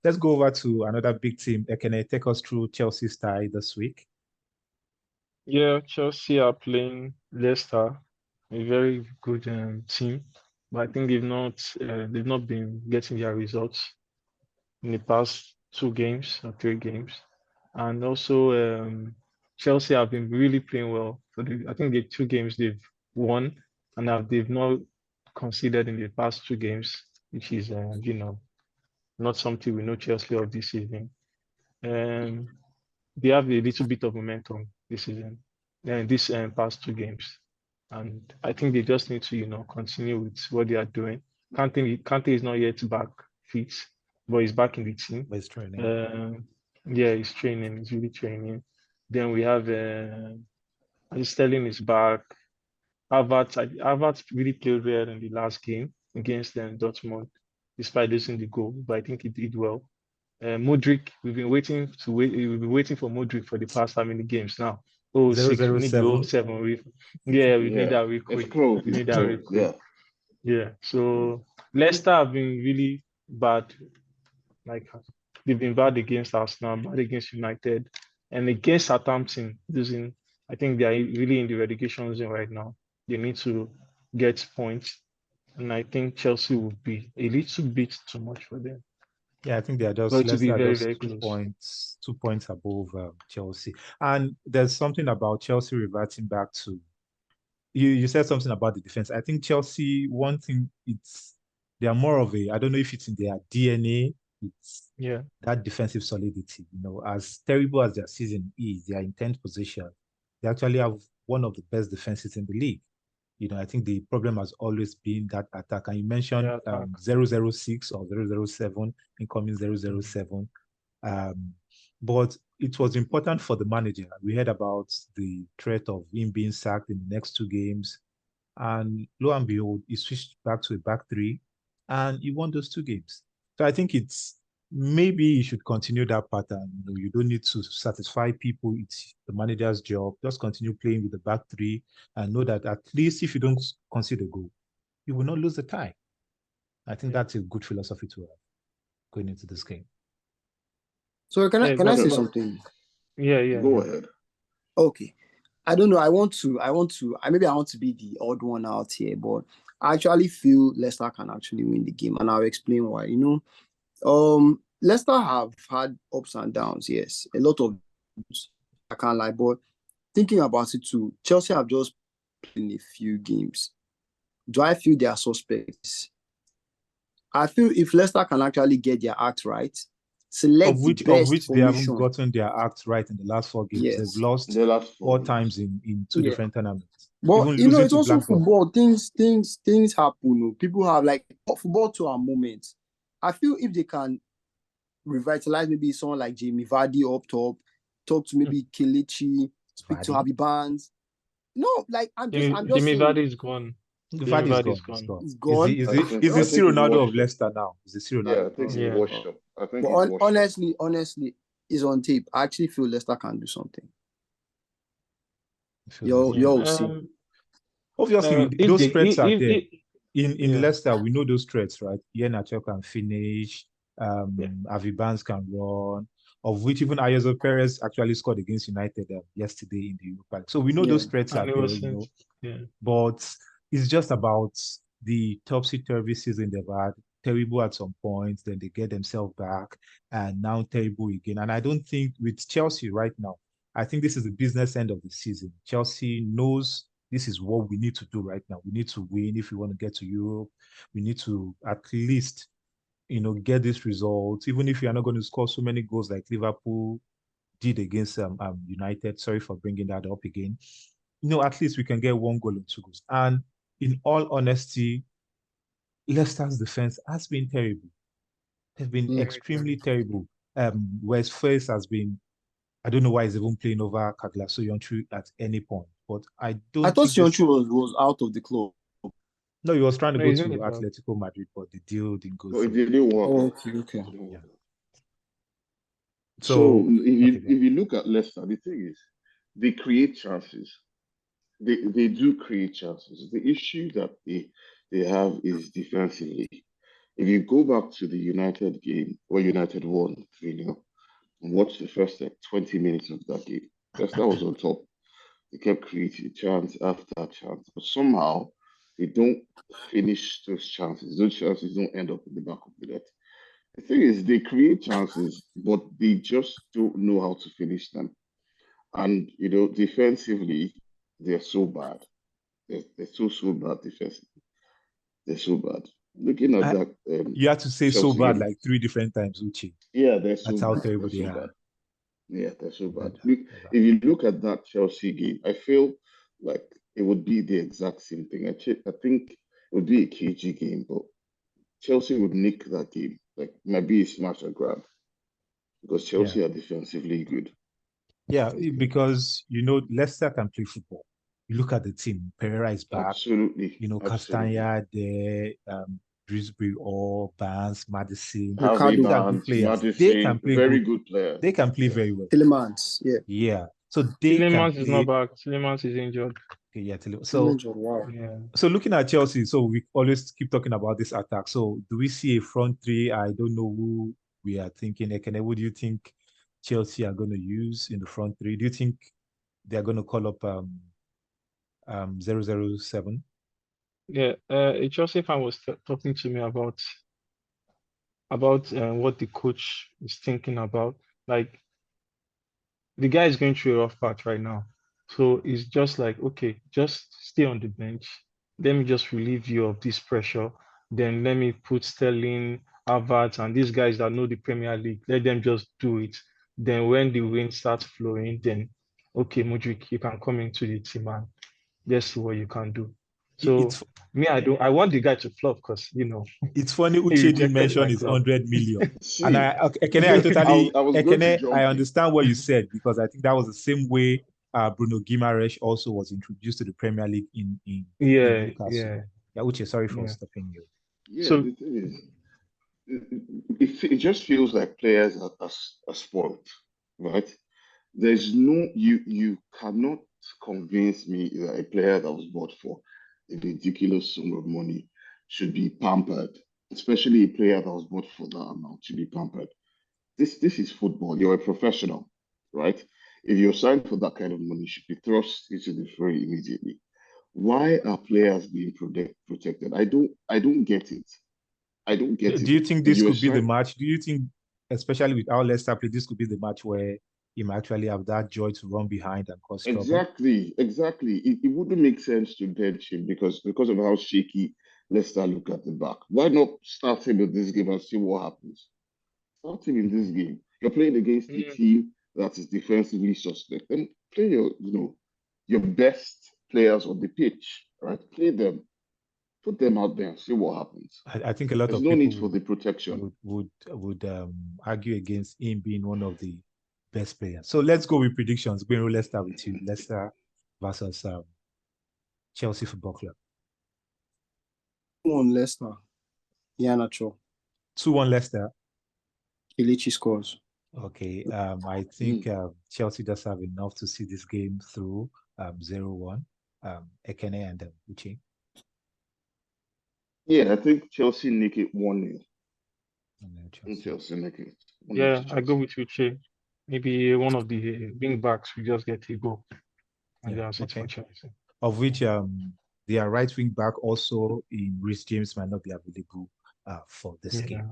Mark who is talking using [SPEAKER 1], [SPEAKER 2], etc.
[SPEAKER 1] Let's go over to another big team. Can I take us through Chelsea's tie this week?
[SPEAKER 2] Yeah, Chelsea are playing Leicester, a very good team, but I think they've not been getting their results in the past 2 games or 3 games. And also, Chelsea have been really playing well. I think the 2 games they've won, and they've not conceded in the past 2 games, which is, not something we know Chelsea of this season. Um, they have a little bit of momentum this season, this past 2 games, and I think they just need to, continue with what they are doing. Kante is not yet back fit, but he's back in the team.
[SPEAKER 1] Best training.
[SPEAKER 2] Yeah, he's training. He's really training. Then we have Sterling is back. Havertz really played well in the last game against Dortmund, despite losing the goal, but I think he did well. Mudryk, we've been waiting for Mudryk for the past how many games now? Oh, six. We need the
[SPEAKER 1] 007.
[SPEAKER 2] 07. We need
[SPEAKER 3] Yeah,
[SPEAKER 2] that real
[SPEAKER 3] it's
[SPEAKER 2] quick.
[SPEAKER 3] close.
[SPEAKER 2] We
[SPEAKER 3] It's
[SPEAKER 2] need that real
[SPEAKER 3] close.
[SPEAKER 2] quick.
[SPEAKER 3] Yeah.
[SPEAKER 2] Yeah. So Leicester have been really bad. Like they've been bad against Arsenal, bad against United, and against Southampton. Losing, I think they are really in the relegation zone right now. They need to get points, and I think Chelsea would be a little bit too much for them.
[SPEAKER 1] Yeah, I think they are
[SPEAKER 2] But
[SPEAKER 1] just
[SPEAKER 2] it will be
[SPEAKER 1] Leicester are
[SPEAKER 2] very,
[SPEAKER 1] just
[SPEAKER 2] very
[SPEAKER 1] 2
[SPEAKER 2] close.
[SPEAKER 1] points, 2 points above Chelsea. And there's something about Chelsea reverting back to you said something about the defense. I think Chelsea, one thing, they are more of I don't know if it's in their DNA, it's
[SPEAKER 2] Yeah.
[SPEAKER 1] that defensive solidity. As terrible as their season is, their in 10th position, they actually have one of the best defenses in the league. I think the problem has always been that attack. And you mentioned
[SPEAKER 2] Yeah, attack.
[SPEAKER 1] 006 or 007, incoming 007. But it was important for the manager. We heard about the threat of him being sacked in the next 2 games. And lo and behold, he switched back to a back three and he won those 2 games. So I think maybe you should continue that pattern. You don't need to satisfy people. It's the manager's job. Just continue playing with the back three and know that at least if you don't concede a goal, you will not lose the tie. I think that's a good philosophy to have going into this game.
[SPEAKER 4] So can I say something?
[SPEAKER 2] Yeah.
[SPEAKER 3] Go ahead.
[SPEAKER 4] Okay. I don't know. I want to maybe I want to be the odd one out here, but I actually feel Leicester can actually win the game, and I'll explain why. Leicester have had ups and downs, yes. A lot of, I can't lie, but thinking about it too, Chelsea have just played in a few games. Do I feel they are suspects? I feel if Leicester can actually get their act right, select
[SPEAKER 1] of which
[SPEAKER 4] the best
[SPEAKER 1] they
[SPEAKER 4] formation.
[SPEAKER 1] haven't gotten their act right in the last 4 games.
[SPEAKER 4] Yes.
[SPEAKER 1] They've lost
[SPEAKER 3] The last
[SPEAKER 1] 4
[SPEAKER 3] games.
[SPEAKER 1] times in 2 different tournaments.
[SPEAKER 4] But
[SPEAKER 1] Even losing
[SPEAKER 4] it's
[SPEAKER 1] to
[SPEAKER 4] also
[SPEAKER 1] Blackburn.
[SPEAKER 4] football. Things happen. People have football to a moment. I feel if they can revitalize maybe someone like Jamie Vardy up top, talk to maybe Kelechi, speak to Harvey Barnes. No, I'm just
[SPEAKER 2] Jamie
[SPEAKER 4] saying.
[SPEAKER 2] Vardy is gone.
[SPEAKER 1] Vardy is gone.
[SPEAKER 4] He's gone.
[SPEAKER 1] Is the still Ronaldo of Leicester now? Is the still Ronaldo?
[SPEAKER 3] Yeah, I think he's washed up. I think he's washed
[SPEAKER 4] up. Honestly, he's on tape. I actually feel Leicester can do something. You'll see.
[SPEAKER 1] Obviously, those threats are there. In Leicester, we know those threats, right? Iheanacho can finish. Harvey Barnes can run. Of which even Ayozo Perez actually scored against United yesterday in the Europa League. So we know those threats are there, but it's just about the topsy-turvy season they've had. Terrible at some points, then they get themselves back, and now terrible again. And I don't think with Chelsea right now, I think this is the business end of the season. Chelsea knows this is what we need to do right now. We need to win if we want to get to Europe. We need to at least, get this result, even if you are not going to score so many goals like Liverpool did against United. Sorry for bringing that up again. At least we can get 1 goal and 2 goals. And in all honesty, Leicester's defense has been terrible. They've been extremely terrible. West Face has been, I don't know why he's even playing over Kagla at any point. But I thought
[SPEAKER 4] Sionchu was out of the club.
[SPEAKER 1] No, he was trying to go to Atletico Madrid, but the deal didn't go through.
[SPEAKER 3] It didn't work.
[SPEAKER 4] Okay.
[SPEAKER 1] Yeah.
[SPEAKER 3] So if you look at Leicester, the thing is, they create chances. They do create chances. The issue that they have is defensively. if you go back to the United game where United won 3-0 and watch the first 20 minutes of that game, Leicester was on top. They kept creating chance after chance, but somehow they don't finish those chances. Those chances don't end up in the back of the net. The thing is, they create chances, but they just don't know how to finish them. And, defensively, they're so bad. They're so bad defensively. They're so bad. Looking at that,
[SPEAKER 1] you have to say so bad like 3 different times, Uche.
[SPEAKER 3] Yeah, they're so
[SPEAKER 1] That's
[SPEAKER 3] bad.
[SPEAKER 1] how terrible
[SPEAKER 3] They're
[SPEAKER 1] they
[SPEAKER 3] so
[SPEAKER 1] are.
[SPEAKER 3] bad. Yeah, they're so bad.
[SPEAKER 1] Bad.
[SPEAKER 3] If you look at that Chelsea game, I feel like it would be the exact same thing. I think it would be a KG game, but Chelsea would nick that game. Like, might be a smash and grab because Chelsea are defensively good.
[SPEAKER 1] Yeah, because Leicester can play football. You look at the team. Pereira is back.
[SPEAKER 3] Absolutely.
[SPEAKER 1] Castagna there, Dewsbury, or Barnes, Madison.
[SPEAKER 3] Harvey
[SPEAKER 1] These are good
[SPEAKER 3] Barnes,
[SPEAKER 1] players.
[SPEAKER 3] Madison,
[SPEAKER 1] They can play
[SPEAKER 3] very good players.
[SPEAKER 1] They can play very well.
[SPEAKER 4] Tielemans, yeah.
[SPEAKER 1] Yeah. So they
[SPEAKER 2] Tielemans
[SPEAKER 1] can
[SPEAKER 2] is
[SPEAKER 1] play.
[SPEAKER 2] not back. Tielemans is injured.
[SPEAKER 1] Okay, yeah,
[SPEAKER 4] So wow.
[SPEAKER 2] Yeah.
[SPEAKER 1] So looking at Chelsea, so we always keep talking about this attack. So do we see a front three? I don't know who we are thinking. Ekene, what do you think Chelsea are going to use in the front three? Do you think they're going to call up 007?
[SPEAKER 2] Yeah. A Chelsea fan was talking to me about what the coach is thinking about. Like, the guy is going through a rough patch right now. So it's just like, okay, just stay on the bench. Let me just relieve you of this pressure. Then let me put Sterling, Havertz, and these guys that know the Premier League. Let them just do it. Then when the wind starts flowing, then okay, Mudryk, you can come into the team and let's see what you can do. So I want the guy to flop because
[SPEAKER 1] It's funny
[SPEAKER 2] he
[SPEAKER 1] Uche didn't
[SPEAKER 2] rejected
[SPEAKER 1] mention
[SPEAKER 2] my
[SPEAKER 1] his
[SPEAKER 2] club.
[SPEAKER 1] 100 million.
[SPEAKER 3] See,
[SPEAKER 1] And I totally
[SPEAKER 3] I was going to jump
[SPEAKER 1] I
[SPEAKER 3] in.
[SPEAKER 1] understand what you said because I think that was the same way Bruno Guimaraes also was introduced to the Premier League in
[SPEAKER 2] Yeah,
[SPEAKER 1] Newcastle.
[SPEAKER 2] yeah.
[SPEAKER 1] Yeah, Uche, sorry for
[SPEAKER 2] Yeah.
[SPEAKER 1] stopping you.
[SPEAKER 3] Yeah,
[SPEAKER 2] So
[SPEAKER 3] the thing is, it just feels like players are spoiled, right? There's no you cannot convince me that a player that was bought for a ridiculous sum of money should be pampered, especially a player that was bought for that amount should be pampered. This is football. You're a professional, right? If you're signed for that kind of money, you should be thrust into the fray immediately. Why are players being protected? I don't get it. I don't get
[SPEAKER 1] Do
[SPEAKER 3] it.
[SPEAKER 1] you think
[SPEAKER 3] If
[SPEAKER 1] this
[SPEAKER 3] you're
[SPEAKER 1] could be the
[SPEAKER 3] signed,
[SPEAKER 1] match? Do you think, especially with our Leicester play, this could be the match where he might actually have that joy to run behind and cause trouble?
[SPEAKER 3] exactly. It wouldn't make sense to bench him because of how shaky Leicester look at the back. Why not start him in this game and see what happens? Start him in this game. You're playing against a team that is defensively suspect. And play your best players on the pitch, right? Play them, put them out there and see what happens.
[SPEAKER 1] I think a lot
[SPEAKER 3] There's
[SPEAKER 1] of
[SPEAKER 3] no
[SPEAKER 1] people
[SPEAKER 3] need for the protection.
[SPEAKER 1] would argue against him being one of the best players. So let's go with predictions. Going with Leicester with you. Leicester versus Chelsea Football Club.
[SPEAKER 4] 2-1 Leicester. Yeah, natural.
[SPEAKER 1] 2-1 Leicester.
[SPEAKER 4] Kelechi scores.
[SPEAKER 1] Okay. I think Chelsea does have enough to see this game through 0-1. Ekene and Uche.
[SPEAKER 3] Yeah, I think Chelsea nick it 1-0.
[SPEAKER 1] Chelsea
[SPEAKER 3] nick it.
[SPEAKER 2] Yeah, I go with Uche. Maybe one of the wing backs will just get a goal. And that's it for Chelsea.
[SPEAKER 1] Of which their right wing back also in Reece James might not be available for this game.